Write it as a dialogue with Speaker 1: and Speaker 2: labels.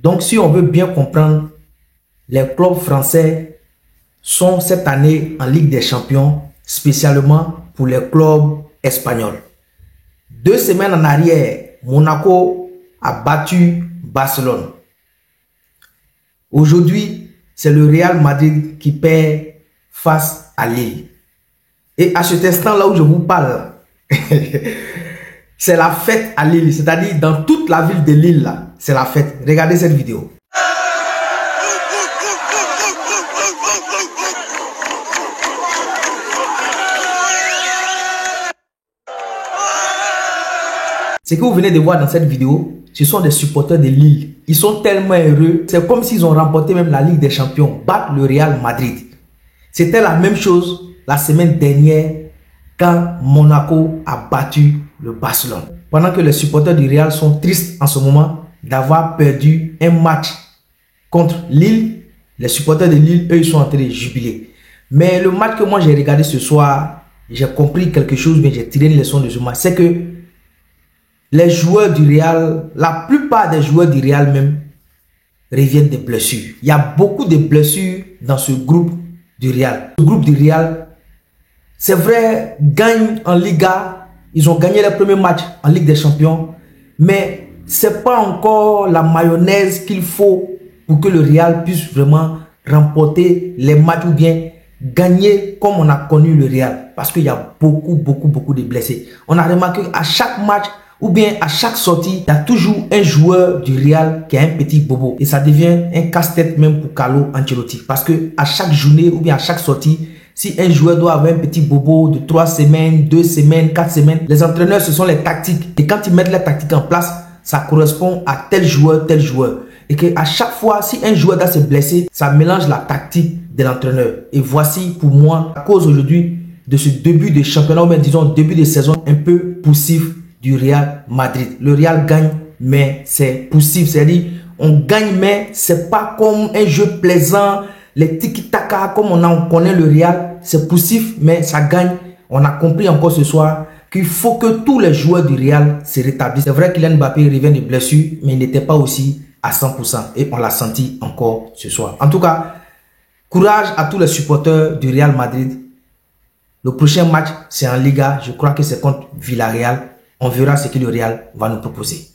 Speaker 1: Donc, si on veut bien comprendre, les clubs français sont cette année en Ligue des Champions, spécialement pour les clubs espagnols. 2 semaines en arrière, Monaco a battu Barcelone. Aujourd'hui, c'est le Real Madrid qui perd face à Lille. Et à cet instant là où je vous parle, c'est la fête à Lille, c'est-à-dire dans toute la ville de Lille là, c'est la fête. Regardez cette vidéo. Ce que vous venez de voir dans cette vidéo, ce sont des supporters de Lille. Ils sont tellement heureux, c'est comme s'ils ont remporté même la Ligue des Champions, battre le Real Madrid. C'était la même chose la semaine dernière quand Monaco a battu le Barcelone. Pendant que les supporters du Real sont tristes en ce moment d'avoir perdu un match contre Lille, les supporters de Lille, eux, ils sont en train de jubiler. Mais le match que moi j'ai regardé ce soir, j'ai compris quelque chose, mais j'ai tiré une leçon de ce match. C'est que les joueurs du Real, la plupart des joueurs du Real même, reviennent des blessures. Il y a beaucoup de blessures dans ce groupe du Real. Le groupe du Real, c'est vrai, gagne en Liga. Ils ont gagné le premier match en Ligue des Champions. Mais ce n'est pas encore la mayonnaise qu'il faut pour que le Real puisse vraiment remporter les matchs ou bien gagner comme on a connu le Real. Parce qu'il y a beaucoup de blessés. On a remarqué qu'à chaque match, ou bien à chaque sortie, il y a toujours un joueur du Real qui a un petit bobo. Et ça devient un casse-tête même pour Carlo Ancelotti. Parce que à chaque journée ou bien à chaque sortie, si un joueur doit avoir un petit bobo de 3 semaines, 2 semaines, 4 semaines, les entraîneurs, ce sont les tactiques. Et quand ils mettent les tactiques en place, ça correspond à tel joueur. Et qu'à chaque fois, si un joueur doit se blesser, ça mélange la tactique de l'entraîneur. Et voici pour moi, à cause aujourd'hui de ce début de championnat, ou bien disons début de saison un peu poussif du Real Madrid. Le Real gagne, mais c'est poussif. C'est-à-dire, on gagne, mais c'est pas comme un jeu plaisant. Les tiki-taka, comme on connaît le Real, c'est poussif, mais ça gagne. On a compris encore ce soir qu'il faut que tous les joueurs du Real se rétablissent. C'est vrai qu'Kylian Mbappé revient de blessure, mais il n'était pas aussi à 100%. Et on l'a senti encore ce soir. En tout cas, courage à tous les supporters du Real Madrid. Le prochain match, c'est en Liga. Je crois que c'est contre Villarreal. On verra ce que le Real va nous proposer.